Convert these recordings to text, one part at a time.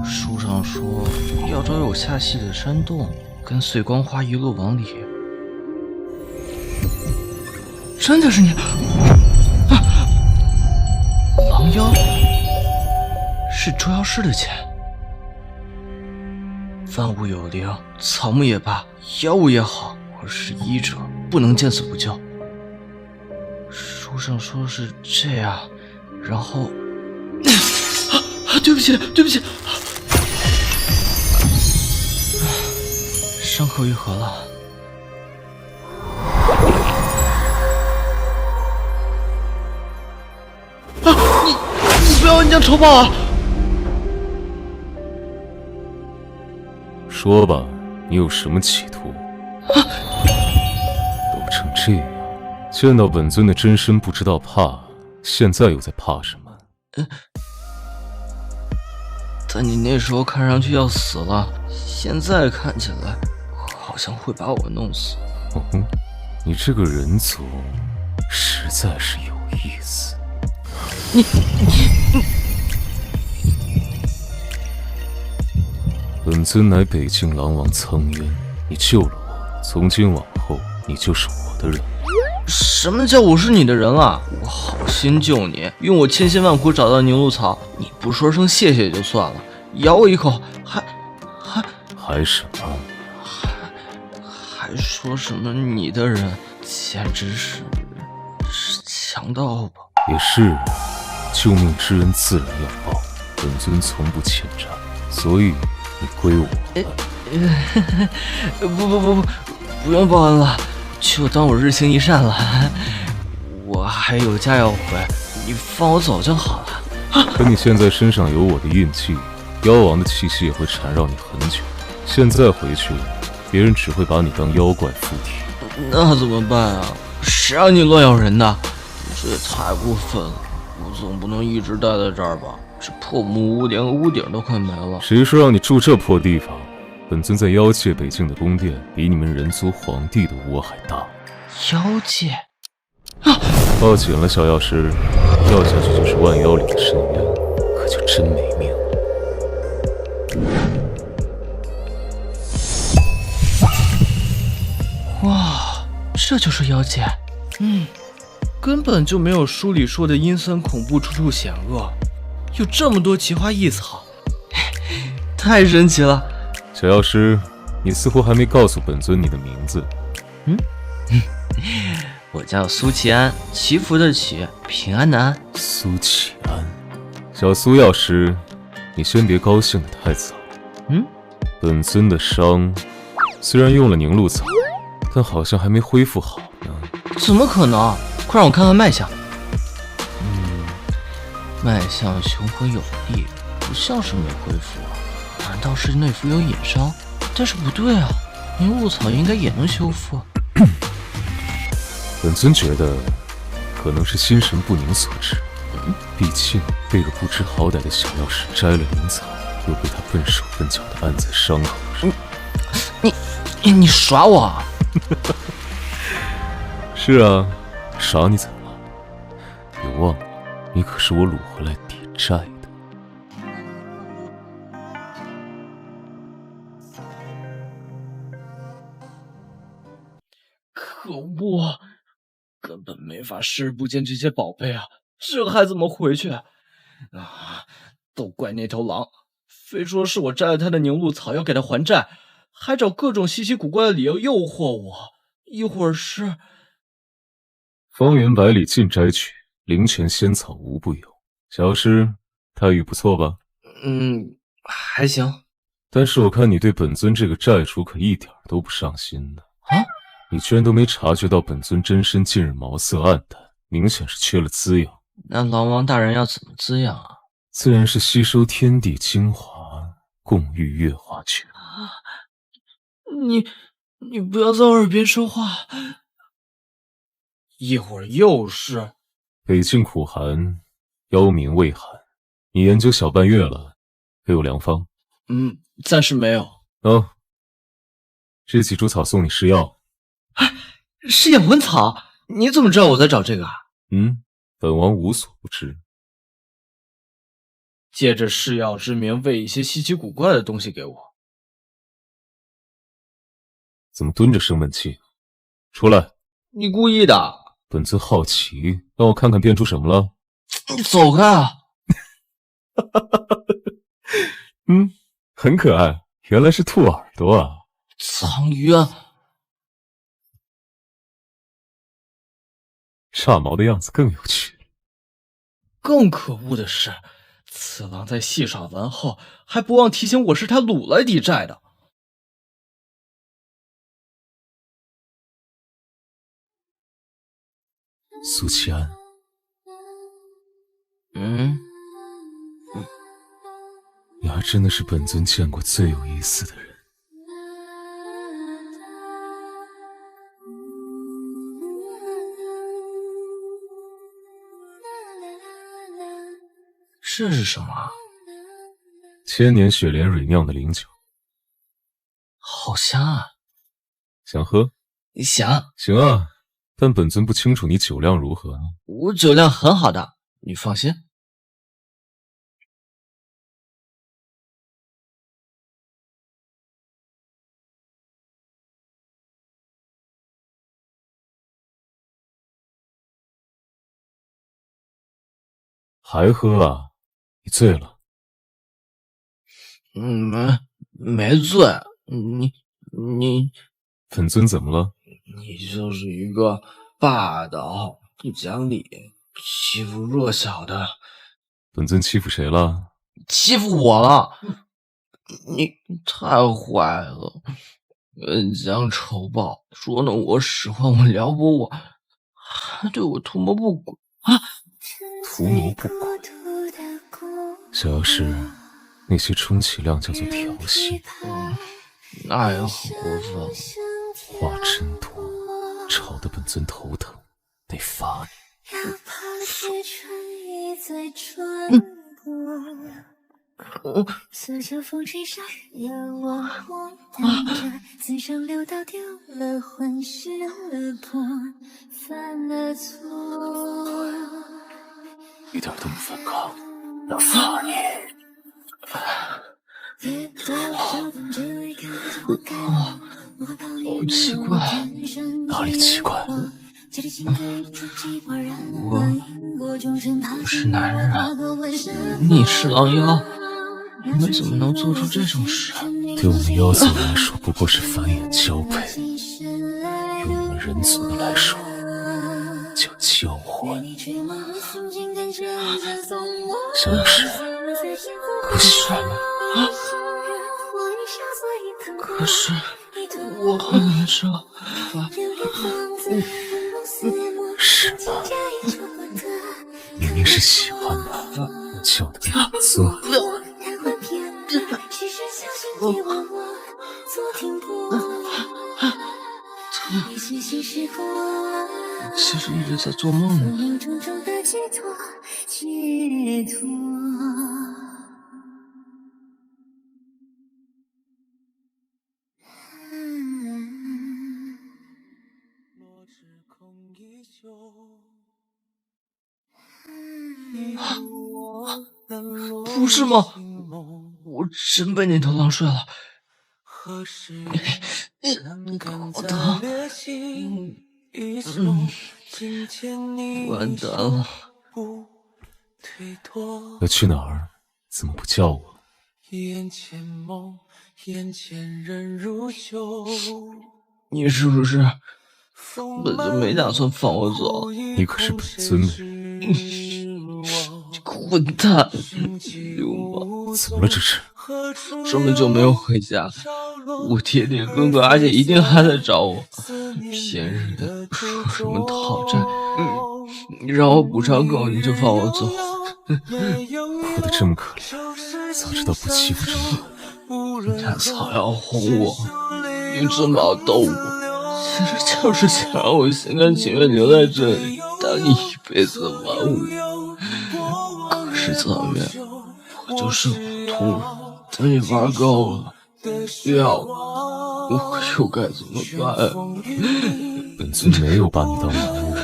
书上说要找有下隙的山洞，跟碎光花一路往里。真的是你！啊！狼妖是捉妖师的钱。万物有灵，草木也罢，妖物也好，我是医者，不能见死不救。书上说是这样，然后……对不起，对不起。伤口愈合了。你不要恩将仇报啊！说吧，你有什么企图？都成这样，见到本尊的真身不知道怕，现在又在怕什么？但你那时候看上去要死了，现在看起来好像会把我弄死。哦，你这个人族实在是有意思。你本尊乃北境狼王苍渊，你救了我，从今往后你就是我的人。什么叫我是你的人啊？我好心救你，用我千辛万苦找到凝露草，你不说声谢谢就算了，咬我一口还什么？还说什么你的人，简直是强盗吧？也是，救命之恩自然要报，本尊从不欠债，所以你归我。不用报恩了，就当我日行一善了。我还有家要回，你放我走就好了。可你现在身上有我的印记，妖王的气息也会缠绕你很久。现在回去，别人只会把你当妖怪附体。那怎么办啊？谁让你乱咬人的？这也太过分了！我总不能一直待在这儿吧？这破木屋连个屋顶都快没了。谁说让你住这破地方？本尊在妖界北境的宫殿，比你们人族皇帝的窝还大。妖界？抱紧了，小药师，掉下去就是万妖里的深渊，可就真没命了。哇，这就是妖界。根本就没有书里说的阴森恐怖、处处险恶，有这么多奇花异草，太神奇了。小药师，你似乎还没告诉本尊你的名字。我叫苏齐安，祈福的祈，平安的安。苏启安，小苏药师，你先别高兴得太早。本尊的伤虽然用了凝露草，但好像还没恢复好呢。怎么可能？快让我看看脉象。脉象雄浑有力，不像是没恢复啊。难道是内服有隐伤？但是不对啊，凝露草应该也能修复。本尊觉得可能是心神不宁所致，毕竟被个不知好歹的小药师摘了灵草，又被他笨手笨脚的按在伤口上。你耍我啊？是啊，耍你怎么了？别忘了，你可是我掳回来抵债的。可恶！根本没法视而不见这些宝贝啊！这还怎么回去啊？都怪那头狼，非说是我摘了他的凝露草要给他还债，还找各种稀奇古怪的理由诱惑我。一会儿是方圆百里尽摘取，灵泉仙草无不有。小药师，待遇不错吧？还行。但是我看你对本尊这个债主可一点都不上心呢。你居然都没察觉到本尊真身近日毛色暗淡，明显是缺了滋养。那狼王大人要怎么滋养啊？自然是吸收天地精华，共浴月华泉。你不要在我耳边说话。一会儿又是北境苦寒，妖民畏寒。你研究小半月了，给我良方。暂时没有。这几株草送你试药。是养魂草？你怎么知道我在找这个啊？本王无所不知。借着试药之名喂一些稀奇古怪的东西给我。怎么蹲着生闷气？出来！你故意的。本尊好奇，让我看看变出什么了。你走开啊！很可爱，原来是兔耳朵啊！苍渊，炸毛的样子更有趣。更可恶的是，次郎在戏耍完后，还不忘提醒我是他掳来抵债的。苏七安，你还真的是本尊见过最有意思的人。这是什么？千年雪莲蕊酿的灵酒，好香啊！想喝？想。行啊，但本尊不清楚你酒量如何啊。我酒量很好的，你放心。还喝啊？你醉了？没醉。你，本尊怎么了？你就是一个霸道、不讲理、欺负弱小的。本尊欺负谁了？欺负我了！你太坏了，恩将仇报，捉弄我、使唤我、撩拨我，还对我图谋不轨啊！图谋不轨，小妖师，那些充其量叫做调戏。那也很过分。话真多，吵得本尊头疼，得罚你。随着风吹沙，仰望我弹着，嘴上流到丢了魂，失了魄，犯了错。一点都不反抗，要罚你。好奇怪，哪里奇怪？我是男人啊，你是狼妖，你们怎么能做出这种事？对我们妖族来说不过是繁衍交配，用你们人族的来说叫交换。小妖师，不喜欢吗？可是我和你这是吗？明明是喜欢吧，叫的样子。其实一直在做梦呢。不是吗？我真被那头狼睡了。好疼。完蛋了。要去哪儿？怎么不叫我？你是不是本尊没打算放我走？你可是本尊的。混蛋，流氓！怎么了这是？这么久没有回家，我爹爹哥哥阿姐一定还在找我，平日的说什么讨债，你让我补偿够你就放我走。哭得这么可怜，早知道不欺负这么你拿草药哄我，用珍宝逗我，其实就是想让我心甘情愿留在这里，当你一辈子的玩物。可是苍月，我就是普通人，等你玩够了，要我又该怎么办？本尊没有把你当玩物，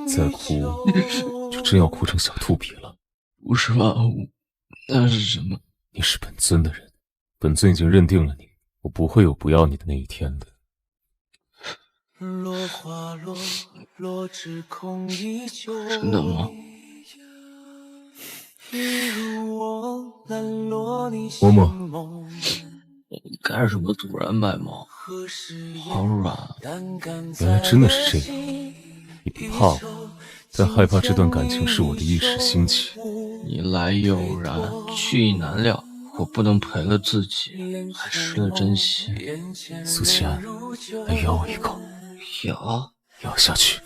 再哭就真要哭成小兔皮了。不是玩物，那是什么？你是本尊的人，本尊已经认定了你，我不会有不要你的那一天的。真的吗？嬷嬷，干什么突然卖萌？好软啊！原来真的是这样。你不怕我，但害怕这段感情是我的一时兴起。你来意偶然，去意难料，我不能赔了自己，还失了真心。苏七安，来咬我一口。咬？咬下去。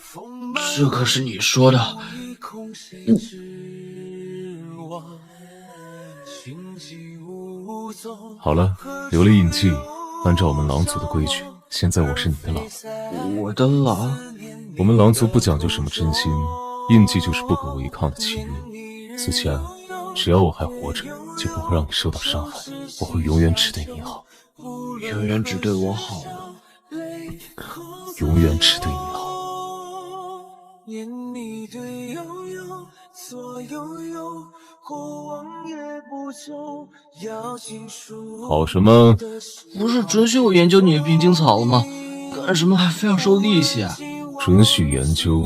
这可是你说的。好了，留了印记，按照我们狼族的规矩，现在我是你的狼。我的狼？我们狼族不讲究什么真心，印记就是不可违抗的契约。苏七安，只要我还活着，就不会让你受到伤害，我会永远只对你好。永远只对我好？永远只对你好。好什么？不是准许我研究你的冰晶草了吗？干什么还非要收利息啊？准许研究？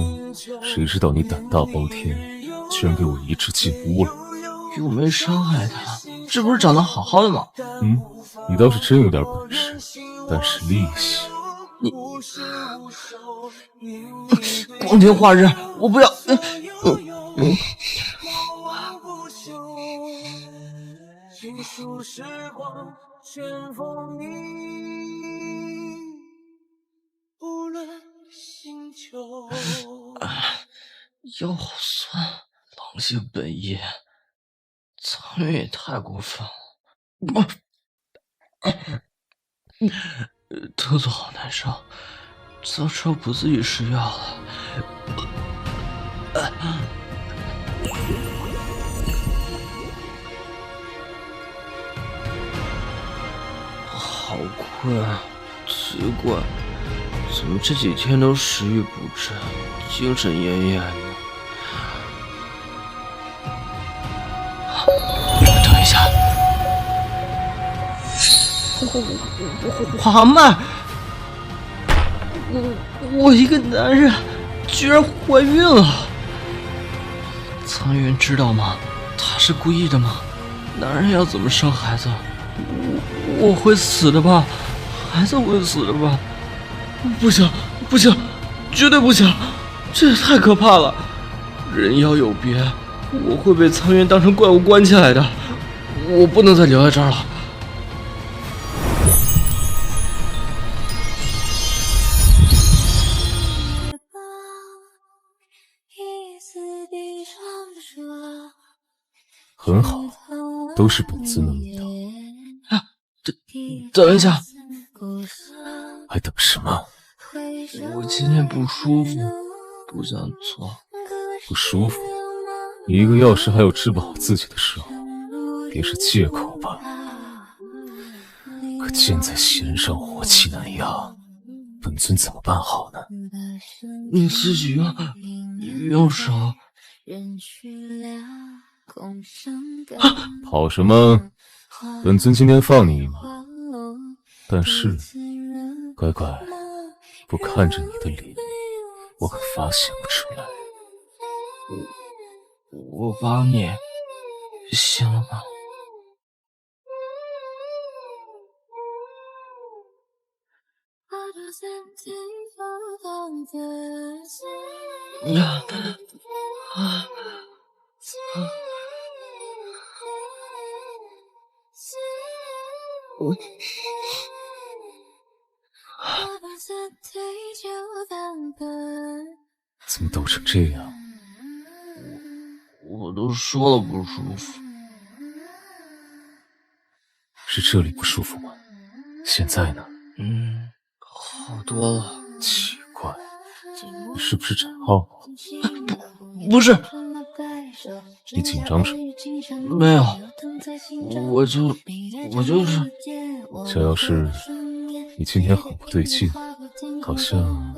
谁知道你胆大包天，居然给我移植进屋了。又没伤害他，这不是长得好好的吗？你倒是真有点本事，但是利息……你光天化日，我不要！腰好酸，狼性本异，苍云也太过分了。肚子好难受，早知道不自己吃药了。好困啊！奇怪，怎么这几天都食欲不振，精神奄奄的？等一下，华曼，我一个男人居然怀孕了！苍云知道吗？他是故意的吗？男人要怎么生孩子？我会死的吧？孩子会死的吧？不行，不行，绝对不行！这也太可怕了！人妖有别，我会被苍云当成怪物关起来的。我不能再留在这儿了。很好，都是本尊的味道。等一下，还等什么？我今天不舒服，不想做。不舒服？你一个药师还有治不好自己的时候，别是借口吧？可箭在弦上，火气难压，本尊怎么办好呢？你自己用手。跑什么？本尊今天放你一马，但是乖乖不看着你的脸，我可发现不出来。我帮你，行了吧？怎么抖成这样？我都说了不舒服。是这里不舒服吗？现在呢？好多了。奇怪，你是不是长号了？不是。你紧张什么？没有，我就是小药师，你今天很不对劲，好像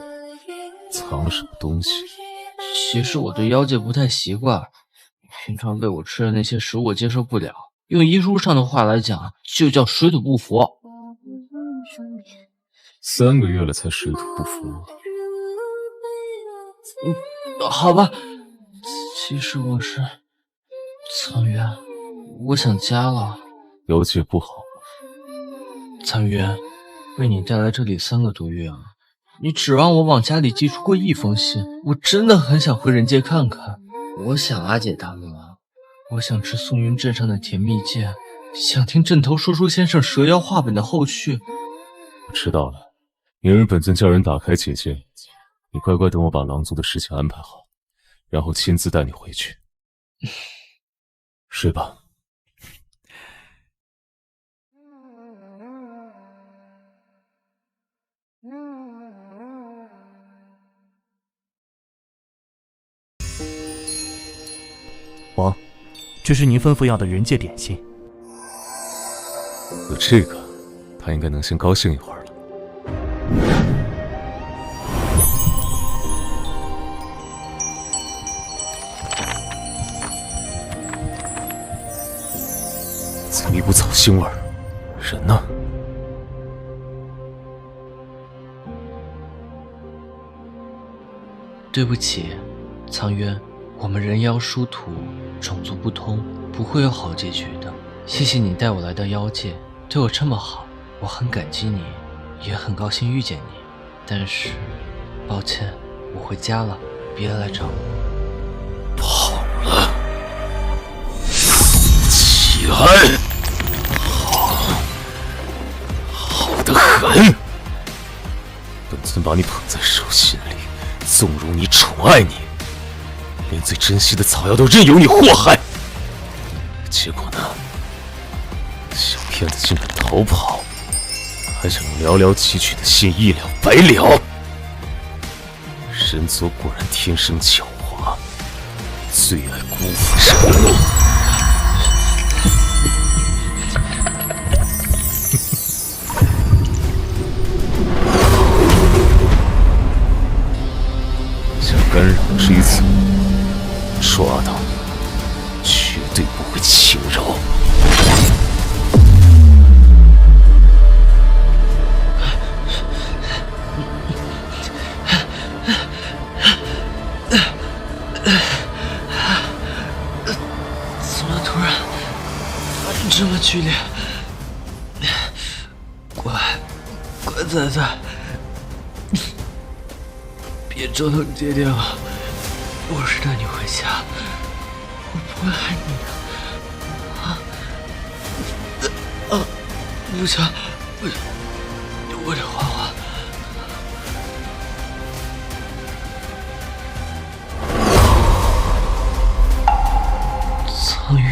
藏了什么东西。其实我对妖界不太习惯，平常喂我吃的那些食物我接受不了，用医书上的话来讲，就叫水土不服。3个月了才水土不服？好吧，其实我是苍渊，我想家了。了解不好。苍渊，被你带来这里3个多月啊，你指望我往家里寄出过1封信？我真的很想回人界看看。我想阿姐他们了，我想吃宋云镇上的甜蜜饯，想听镇头说书先生蛇妖话本的后续。我知道了，明日本尊叫人打开结界，你乖乖等我把狼族的事情安排好，然后亲自带你回去。睡吧。王，这是您吩咐要的人界点心。有这个，他应该能先高兴一会儿了。怎么一股草腥味儿？人呢？对不起，苍渊，我们人妖殊途，种族不通，不会有好结局的。谢谢你带我来到妖界，对我这么好，我很感激你，也很高兴遇见你。但是，抱歉，我回家了，别来找我。跑了，齐安，好得很。本尊把你捧在手心里，纵容你，宠爱你，连最珍惜的草药都任由你祸害。结果呢？小骗子竟敢逃跑，还想用寥寥几曲的信一了百了。神佐果然天生狡猾，最爱辜负承诺。想干扰追责，抓到绝对不会轻饶。怎么突然反应这么剧烈？乖崽子，别折腾爹爹了，我是带你回家，我不会害你的。不行，我得缓缓。苍渊，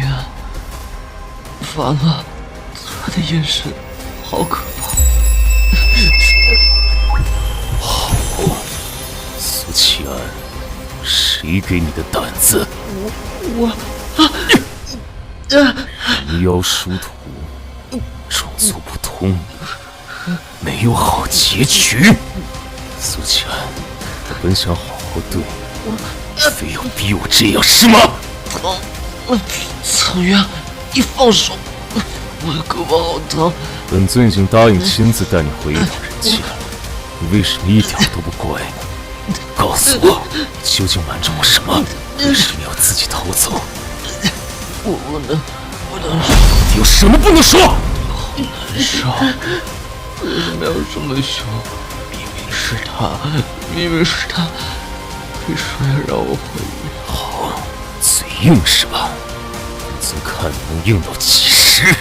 完了，他的眼神好可怕。好，苏齐安，谁给你的胆子？人妖殊途，种族不通，没有好结局。苏齐安，我本想好好对你，非要逼我这样是吗？苍渊，你放手！我的胳膊好疼。本尊已经答应亲自带你回一趟人界了，你为什么一点都不乖呢？告诉我，究竟瞒着我什么？为什么要自己逃走？我不能说。有什么不能说？好难受，为什么要这么凶？明明是他，为什么要让我回去？好，嘴硬是吧？本尊看你能硬到几时？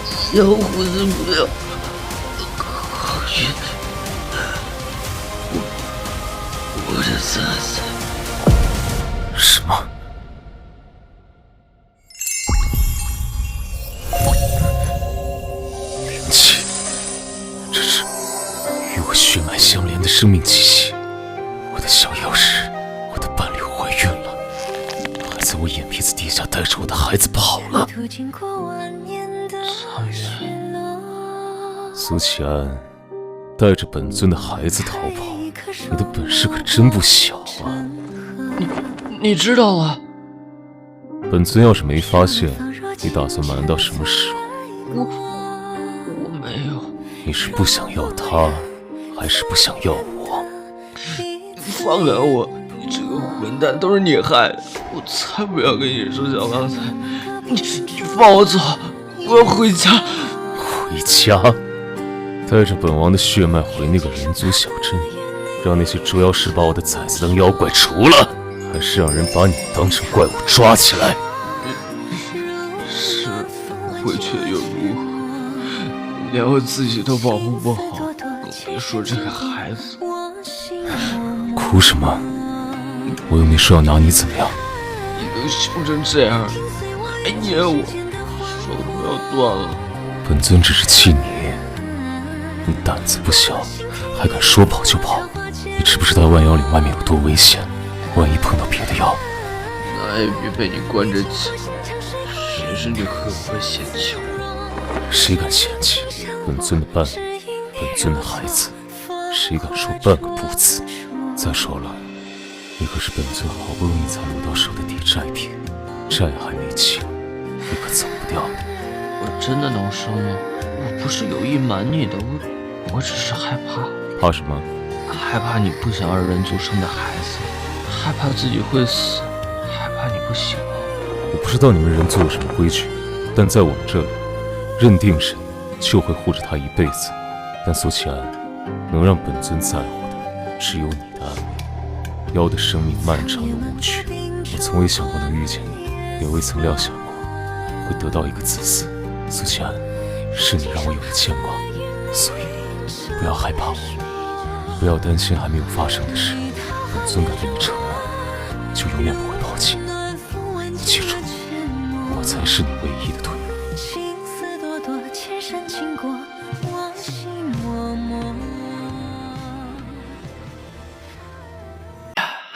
小虎子不要，好晕！我的崽子！什么？灵气，这是与我血脉相连的生命气息。我的小妖师，我的伴侣怀孕了，还在我眼皮子底下带着我的孩子跑了。苍渊，苏齐安带着本尊的孩子逃跑，你的本事可真不小啊！你知道了？本尊要是没发现，你打算瞒到什么时候？我没有。你是不想要他，还是不想要我？放开我！你这个混蛋，都是你害的！我才不要跟你说小刚才！你放我走！我要回家！回家？带着本王的血脉回那个人族小镇，让那些捉妖师把我的崽子当妖怪除了，还是让人把你当成怪物抓起来？是回去又如何？连我自己都保护不好，更别说这个孩子。哭什么？我又没说要拿你怎么样。你都凶成这样了，还捏我，手都要断了。本尊只是气你胆子不小，还敢说跑就跑。你知不知道万妖岭外面有多危险？万一碰到别的妖，那也别被你关着气。谁是你会不会嫌弃我？谁敢嫌弃本尊的伴侣，本尊的孩子？谁敢说半个不字？再说了，你可是本尊好不容易才落到手的抵债品，债还没清，你可走不掉。我真的能生吗？我不是有意瞒你的，我只是害怕。怕什么？害怕你不想让人族生的孩子，害怕自己会死，害怕你不喜欢我。我不知道你们人族有什么规矩，但在我们这里，认定人就会护着他一辈子。但苏乞安，能让本尊在乎的只有你的安危。妖的生命漫长又无趣，我从未想过能遇见你，也未曾料想过会得到一个子嗣。苏乞安，是你让我有了牵挂，所以不要害怕我，不要担心还没有发生的事。本尊敢对你承诺，就永远不会抛弃你。记住，我才是你唯一的退路。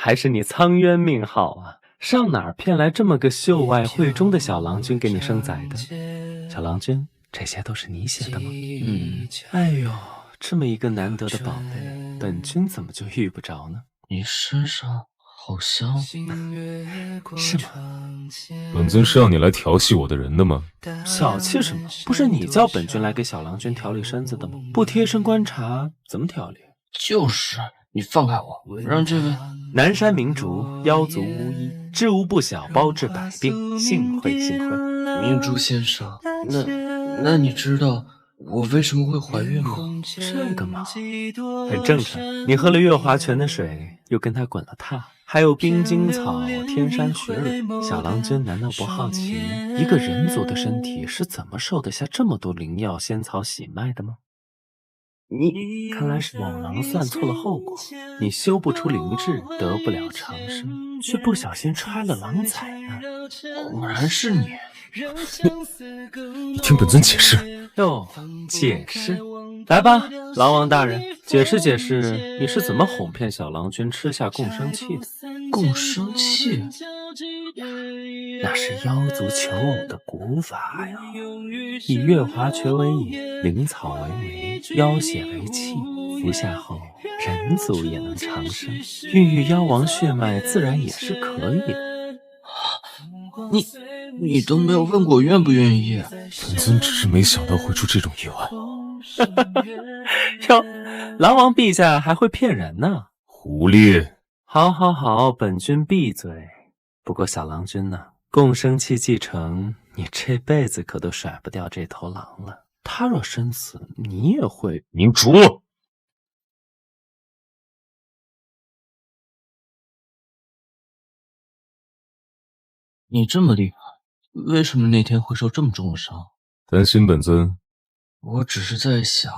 还是你苍渊命好啊！上哪儿骗来这么个秀外慧中的小郎君给你生崽的？小郎君，这些都是你写的吗？哎呦，这么一个难得的宝贝，本君怎么就遇不着呢？你身上好香，是吗？本尊是让你来调戏我的人的吗？小气什么？不是你叫本君来给小郎君调理身子的吗？不贴身观察怎么调理？就是，你放开我，让这位南山明烛，妖族巫医，知无不晓，包治百病，幸会幸会。明珠先生，那你知道我为什么会怀孕吗？这个嘛，很正常。你喝了月华泉的水，又跟他滚了榻，还有冰晶草、天山雪蕊。小郎君难道不好奇，一个人族的身体是怎么受得下这么多灵药、仙草洗脉的吗？你看来是某郎算错了后果，你修不出灵智，得不了长生，却不小心揣了郎崽呢。果然是你。你听本尊解释。哟，解释？来吧，狼王大人，解释解释，你是怎么哄骗小郎君吃下共生器的？共生器？那是妖族求偶的古法呀，以月华泉为引，灵草为媒，妖血为气，服下后人族也能长生，孕育妖王血脉自然也是可以的。你都没有问过我愿不愿意。本尊只是没想到会出这种意外。哟，狼王陛下还会骗人呢！狐狸！好好好，本君闭嘴。不过小郎君呢，共生器继承，你这辈子可都甩不掉这头狼了。他若身死，你也会。明烛！你这么厉害，为什么那天会受这么重的伤？担心本尊？我只是在想，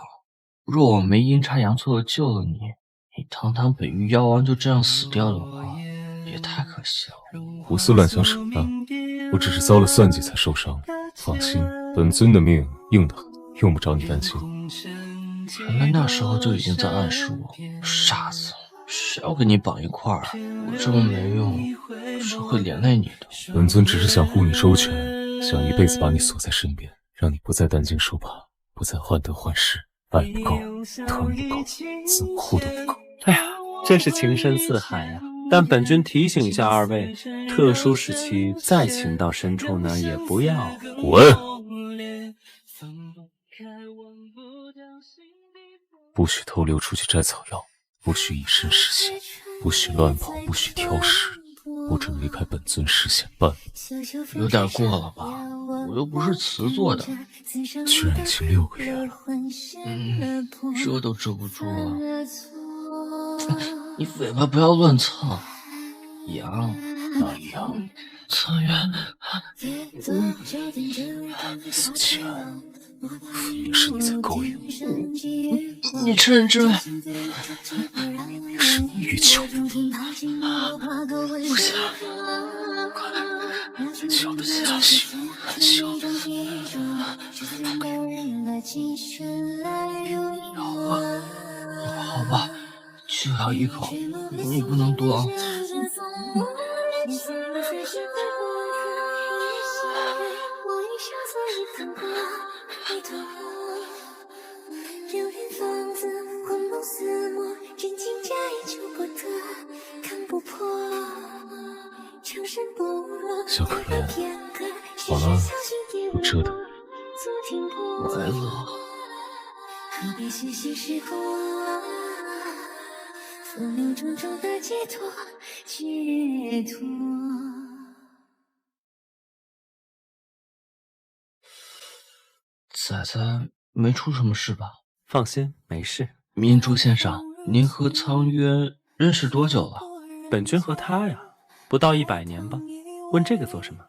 若我没阴差阳错的救了你，你堂堂北域妖王就这样死掉的话，也太可惜了。胡思乱想什么呢？我只是遭了算计才受伤。放心，本尊的命硬得很，用不着你担心。原来那时候就已经在暗示我，傻子，谁要跟你绑一块儿？我这么没用，是会连累你的。本尊只是想护你周全，想一辈子把你锁在身边，让你不再担惊受怕，不再患得患失。爱不够，疼不够，自哭都不够。哎呀，真是情深似海呀。但本君提醒一下二位，特殊时期再情到深处呢，也不要滚！不许偷溜出去摘草药，不许以身试险，不许乱跑，不许挑食，不准离开本尊视线半步。有点过了吧？我又不是瓷做的。居然已经6个月了。遮都遮不住了。你尾巴不要乱蹭，痒。哪里痒？苍渊，苏浅，分明是你在勾引我。你趁人之危。明明是你欲求的。不行，快，小的下行，很小的。好吧，就要一口，你不能多。小可怜，好了，不折腾。来了。仔仔没出什么事吧？放心，没事。明珠先生，您和苍渊认识多久了？本君和他呀，不到100年吧。问这个做什么？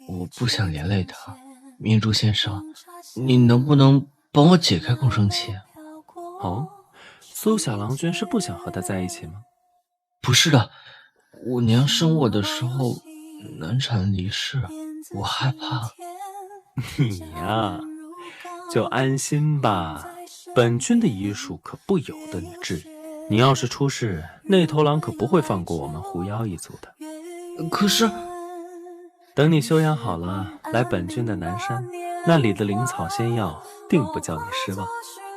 我不想连累他。明珠先生，你能不能帮我解开共生期？哦，苏小郎君是不想和他在一起吗？不是的，我娘生我的时候难产离世，我害怕。你呀，就安心吧，本君的医术可不由得你治。你要是出事，那头狼可不会放过我们狐妖一族的。可是，等你休养好了，来本君的南山，那里的灵草仙药定不叫你失望。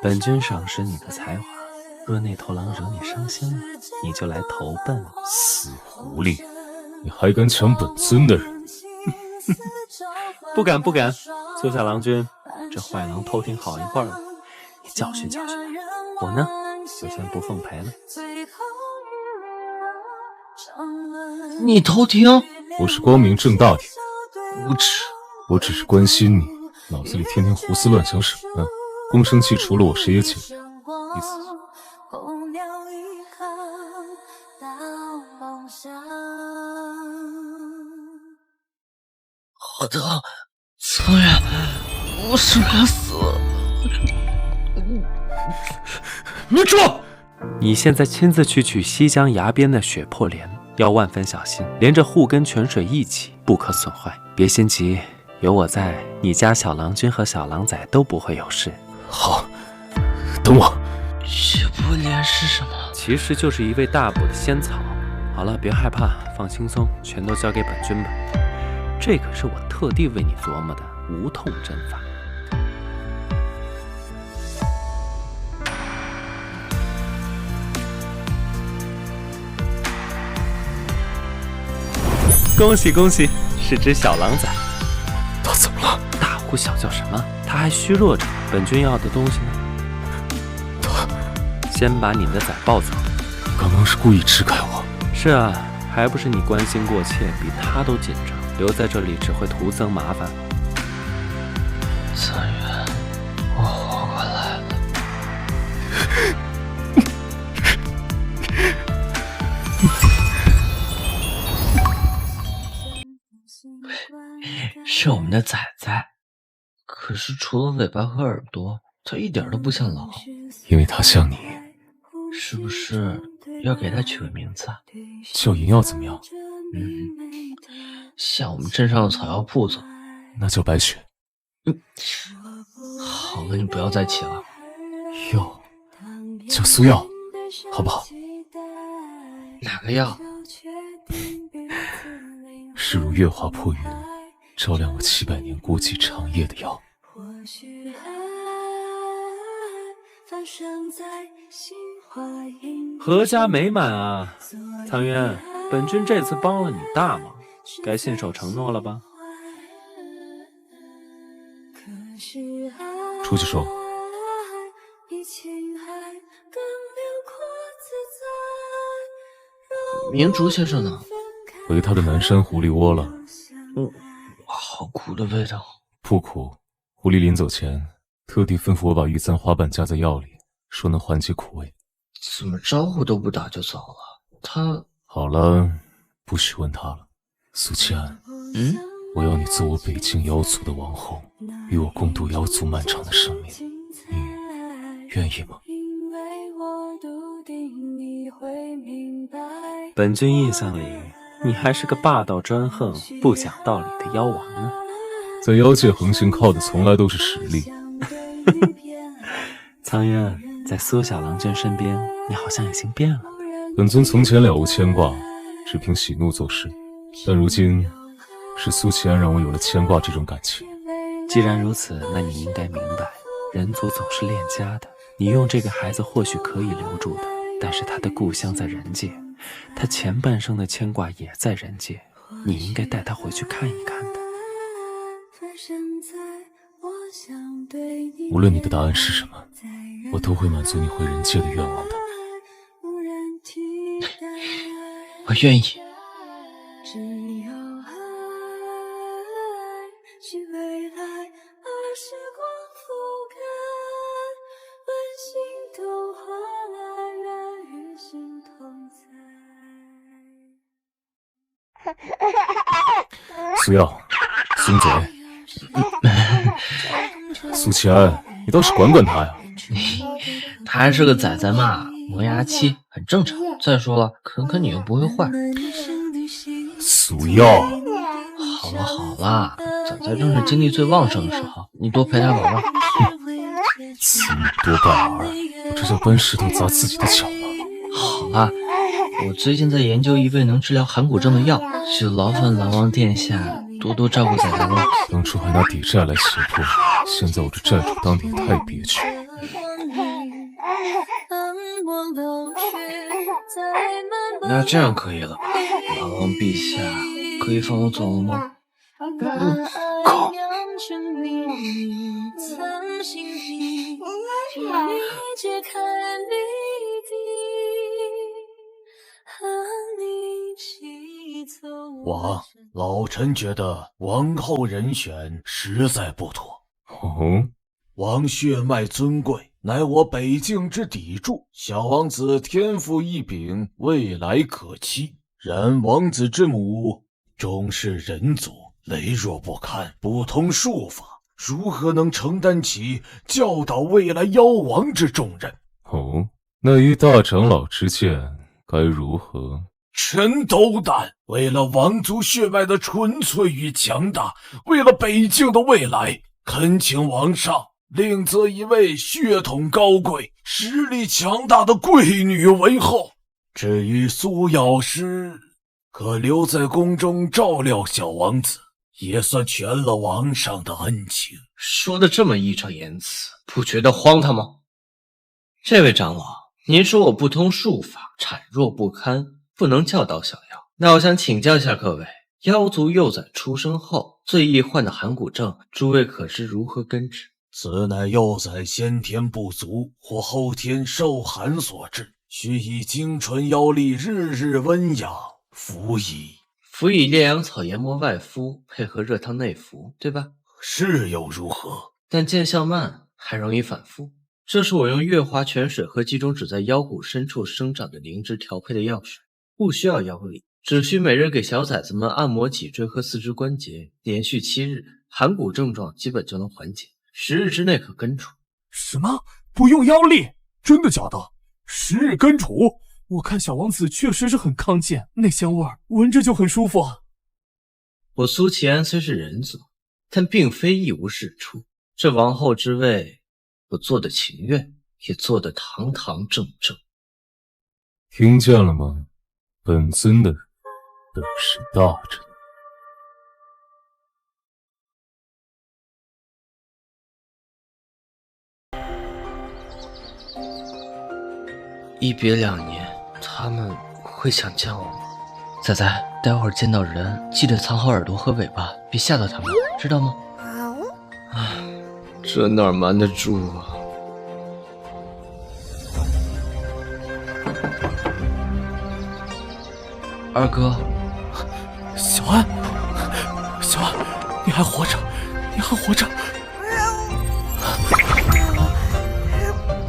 本君赏识你的才华，若那头狼惹你伤心了，你就来投奔我。死狐狸，你还敢抢本尊的人？不敢不敢，苏小郎君，这坏狼偷听好一会儿了，你教训教训他。我呢，就先不奉陪了。你偷听？我是光明正大的，无耻！我只是关心你，脑子里天天胡思乱想什么呢？共生器除了我谁也解不了，意思。好的，苍渊，我是怕死了。你住！你现在亲自去取西江崖边的血魄莲，要万分小心，连着护根泉水一起，不可损坏。别心急，有我在，你家小郎君和小狼崽都不会有事。好，等我。血魄莲是什么？其实就是一味大补的仙草。好了，别害怕，放轻松，全都交给本君吧。这可是我特地为你琢磨的无痛针法。恭喜恭喜，是只小狼崽。他怎么了？大呼小叫什么？他还虚弱着。本君要的东西呢？先把你们的崽抱走。刚刚是故意支开我。是啊，还不是你关心过切，比他都紧张。留在这里只会徒增麻烦。苍渊，我活过来了。是我们的仔仔，可是除了尾巴和耳朵，它一点都不像狼。因为他像你。是不是要给它取个名字啊？叫银耀怎么样？像我们镇上的草药铺子。那叫白雪。好了，你不要再起了。药叫苏药，好不好？哪个药？是如月华破云，照亮我700年孤寂长夜的药。或许爱反生在心阖家美满啊！苍渊，本君这次帮了你大忙，该信守承诺了吧？出去说。明竹先生呢？回他的南山狐狸窝了。好苦的味道。不苦，狐狸临走前特地吩咐我把玉簪花瓣加在药里，说能缓解苦味。怎么招呼都不打就走了？他……好了，不许问他了。苏七安，我要你做我北境妖族的王后，与我共度妖族漫长的生命，你愿意吗？本君印象里，你还是个霸道专横、不讲道理的妖王呢。在妖界横行靠的从来都是实力。苍渊，在苏小郎君身边，你好像已经变了。本尊从前了无牵挂，只凭喜怒做事，但如今是苏七安让我有了牵挂这种感情。既然如此，那你应该明白，人族总是恋家的。你用这个孩子或许可以留住的，但是他的故乡在人界，他前半生的牵挂也在人界，你应该带他回去看一看的。无论你的答案是什么，我都会满足你回人界的愿望的。我愿意。苏耀，松嘴。苏七安，你倒是管管他呀。他还是个崽崽嘛，磨牙期很正常。再说了，啃你又不会坏。苏耀，好了好了，早在正是精力最旺盛的时候，你多陪他玩玩。此女多败儿，我这叫搬石头砸自己的脚吗？好了，我最近在研究一味能治疗寒骨症的药，就劳烦狼王殿下多多照顾崽崽了。当初还拿抵债来胁迫，现在我这债主当的也太憋屈。那这样可以了吧？狼王陛下可以放我走了吗？靠！王，老臣觉得王后人选实在不妥。哦，王血脉尊贵，乃我北境之砥柱，小王子天赋异禀，未来可期。然王子之母终是人族，羸弱不堪，不通术法，如何能承担起教导未来妖王之重任？哦，那于大长老之见该如何？臣斗胆，为了王族血脉的纯粹与强大，为了北境的未来，恳请王上另择一位血统高贵、实力强大的贵女为后。至于苏药师，可留在宫中照料小王子，也算全了王上的恩情。说的这么义正言辞，不觉得荒唐吗？这位长老，您说我不通术法，孱弱不堪，不能教导小妖。那我想请教一下各位，妖族幼崽出生后最易患的寒骨症，诸位可知如何根治？此乃幼崽先天不足或后天受寒所致，需以精纯妖力日日温养，辅以烈阳草研磨外敷，配合热汤内服，对吧？是又如何？但见效慢，还容易反复。这是我用月华泉水和几种只在腰骨深处生长的灵芝调配的药水，不需要妖力，只需每日给小崽子们按摩脊椎和四肢关节，连续7日，寒骨症状基本就能缓解，10日之内可根除。什么？不用妖力？真的假的？10日根除？我看小王子确实是很康健，那香味儿闻着就很舒服。我苏齐安虽是人族，但并非一无是处。这王后之位，我做得情愿，也做得堂堂正正。听见了吗？本尊的本事大着呢。一别2年，他们会想见我吗？仔仔，待会儿见到人记得藏好耳朵和尾巴，别吓到他们，知道吗？这哪瞒得住啊？二哥，小安，小安，你还活着，你还活着！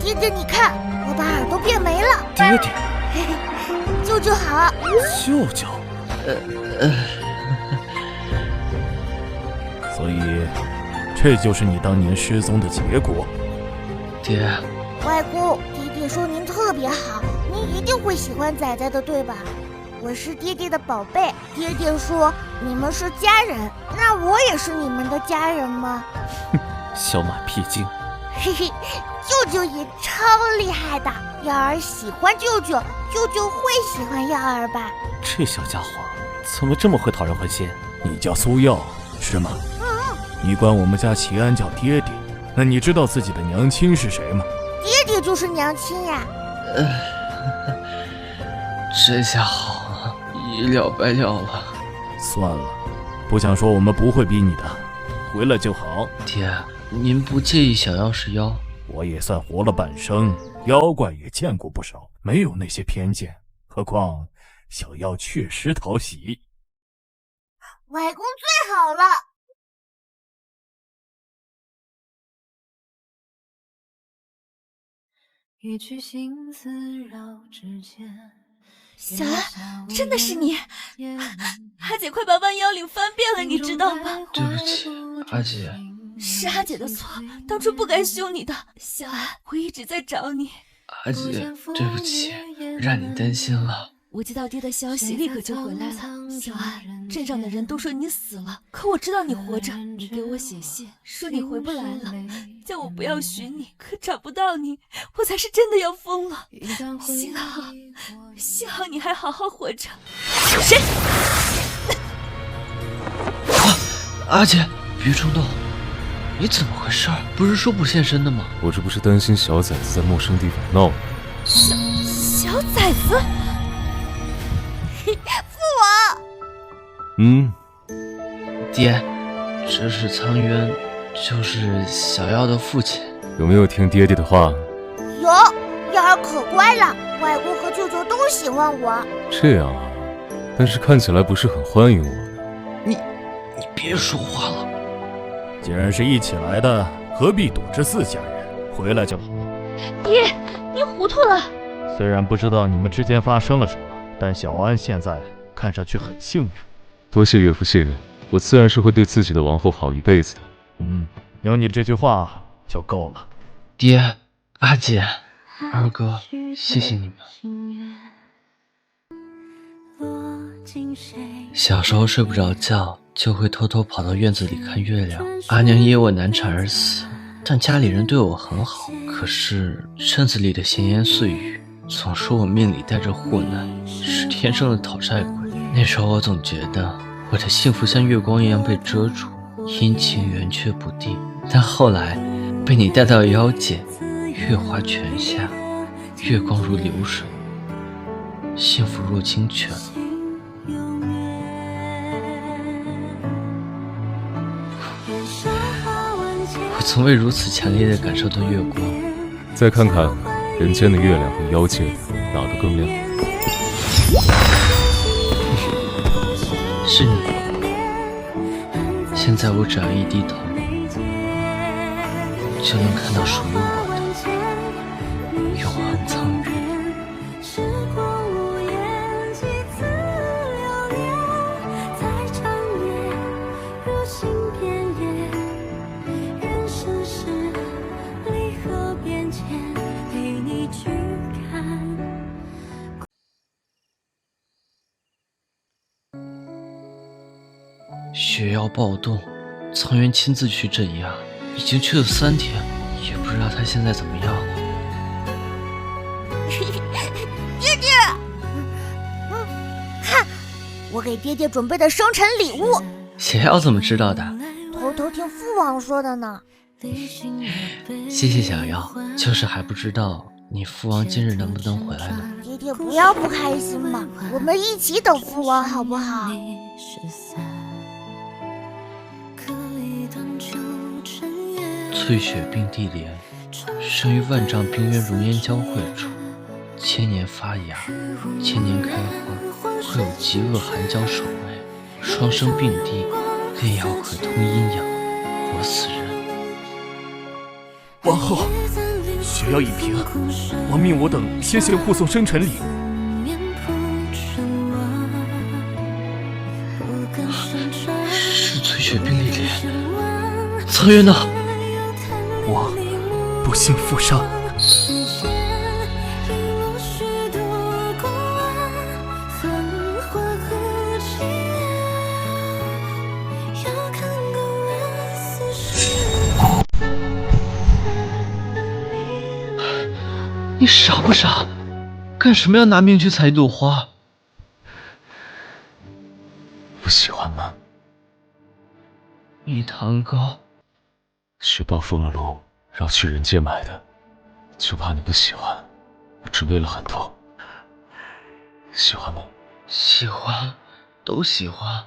爹爹，你看，我的耳朵变没了。爹爹，舅舅好。舅舅。所以，这就是你当年失踪的结果。爹，外公，爹爹说您特别好，您一定会喜欢仔仔的，对吧？我是爹爹的宝贝，爹爹说你们是家人，那我也是你们的家人吗？小马屁精。嘿嘿，舅舅也超厉害的，耀儿喜欢舅舅，舅舅会喜欢耀儿吧？这小家伙怎么这么会讨人欢心？你叫苏耀是吗？你管我们家齐安叫爹爹，那你知道自己的娘亲是谁吗？爹爹就是娘亲呀。这下好了，一了百了了。算了，不想说我们不会逼你的，回来就好。爹，您不介意小妖是妖？我也算活了半生，妖怪也见过不少，没有那些偏见。何况小妖确实讨喜。外公最好了。一曲心思绕指尖。小安，真的是你！阿姐快把万妖岭翻遍了，你知道吗？对不起，阿姐。是阿姐的错，当初不该凶你的。小安，我一直在找你。阿姐，对不起，让你担心了。我接到爹的消息，立刻就回来了。小安，镇上的人都说你死了，可我知道你活着。你给我写信说你回不来了，叫我不要寻你，可找不到你，我才是真的要疯了。幸好你还好好活着。谁？阿姐，别冲动，你怎么回事？不是说不现身的吗？我这不是担心小崽子在陌生地方闹吗？小崽子。父王，爹，这是苍渊，就是小妖的父亲。有没有听爹爹的话？有，耀儿可乖了，外公和舅舅都喜欢我。这样啊，但是看起来不是很欢迎我呢。你别说话了。既然是一起来的，何必躲着4家人？回来就好。爹，你糊涂了。虽然不知道你们之间发生了什么，但小安现在看上去很幸运。多谢岳父信任，我自然是会对自己的王后好一辈子的。有你这句话就够了。爹，阿姐，二哥，谢谢你们。小时候睡不着觉，就会偷偷跑到院子里看月亮。阿娘因我难产而死，但家里人对我很好。可是镇子里的闲言碎语总说我命里带着祸难，是天生的讨债鬼。那时候我总觉得我的幸福像月光一样被遮住，阴晴圆缺不定。但后来被你带到妖界，月华泉下，月光如流水，幸福若清泉。我从未如此强烈地感受到月光。再看看人间的月亮和妖界的哪个更亮？是你。现在我只要一低头，就能看到属于我的永恒苍月。血妖暴动，苍渊亲自去镇压，已经去了3天，也不知道他现在怎么样了。爹爹，看，我给爹爹准备的生辰礼物。血妖怎么知道的？偷偷听父王说的呢。谢谢小妖，就是还不知道你父王今日能不能回来呢？爹爹不要不开心嘛，我们一起等父王好不好？翠雪并蒂莲，生于万丈冰渊熔岩交汇处，千年发芽，千年开花，会有极恶寒交守卫，双生并蒂，炼药可通阴阳，活死人。王后，血药已平，王命我等先行护送生辰礼。是翠雪并蒂莲，苍渊呢？我不幸负伤。你傻不傻？干什么要拿命去采一朵花？不喜欢吗？蜜糖糕，雪豹封了路，绕去人界买的，就怕你不喜欢，我准备了很多。喜欢吗？喜欢，都喜欢。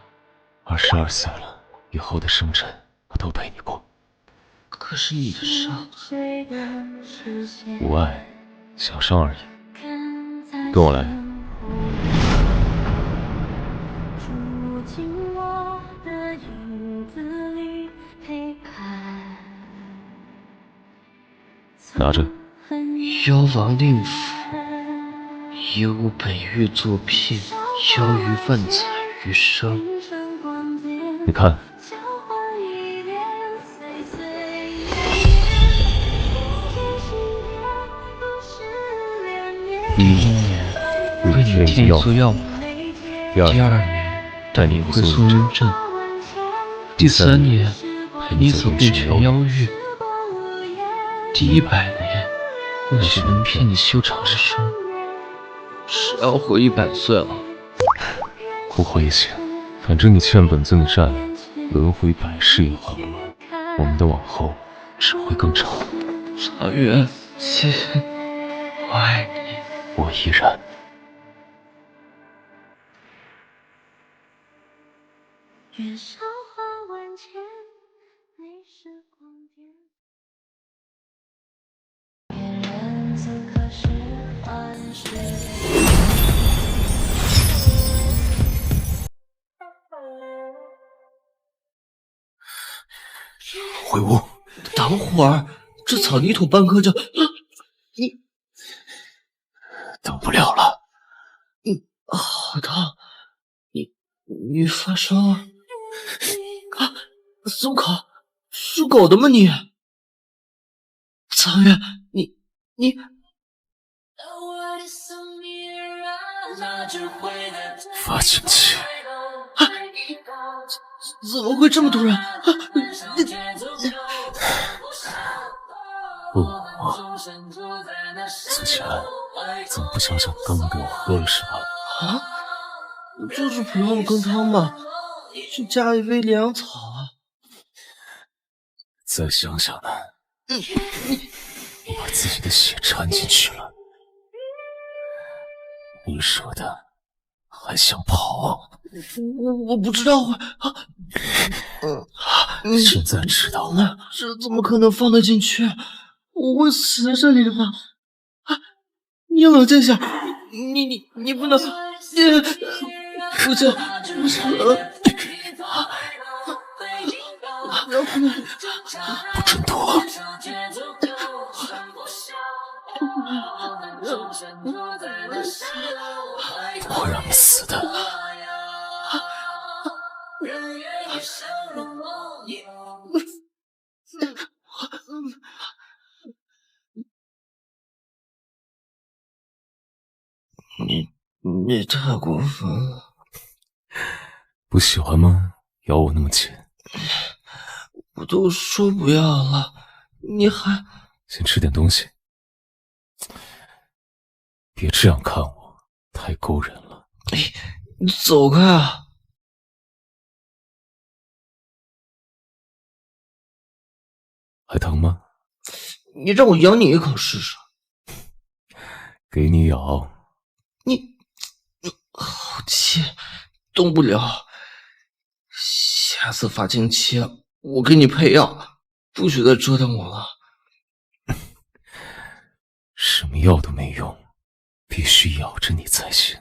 22岁了，以后的生辰我都陪你过。可是你的伤，无碍，小伤而已。跟我来。拿着。妖王令符，以吾本欲作聘，邀余万载余生。你看。第1年为你添一座药母，第2年带你回苏云镇，第3年陪你走遍全妖域，第100年或许能骗你修长之生。只要活100岁了，不活也行，反正你欠本尊的债，轮回百世也还不完。我们的往后只会更长。苍渊，谢谢你，我爱你。我依然。回屋。等会儿，这草泥土半颗就……你等不了了。好烫！你发烧了？啊，孙悟空，属狗的吗你？苍渊，你发情期。啊！怎么会这么突然？啊！不，苏浅，怎么不想想刚刚给我喝了是吧？啊，就是普通的羹汤嘛，就加了一杯莲阳草啊。再想想呢？你把自己的血掺进去了，你说的还想跑？我不知道会现在知道了。这怎么可能放得进去？我会死在这里的吧？啊！你冷静下，你不能，不行，不是不准躲！不会让你死的。你太过分了。不喜欢吗？咬我那么紧。我都说不要了，你还……先吃点东西。别这样看我，太勾人了。你走开啊！还疼吗？你让我咬你一口试试。给你咬。你好气，动不了。下次发情期我给你配药，不许再折腾我了。什么药都没用，必须咬着你才行。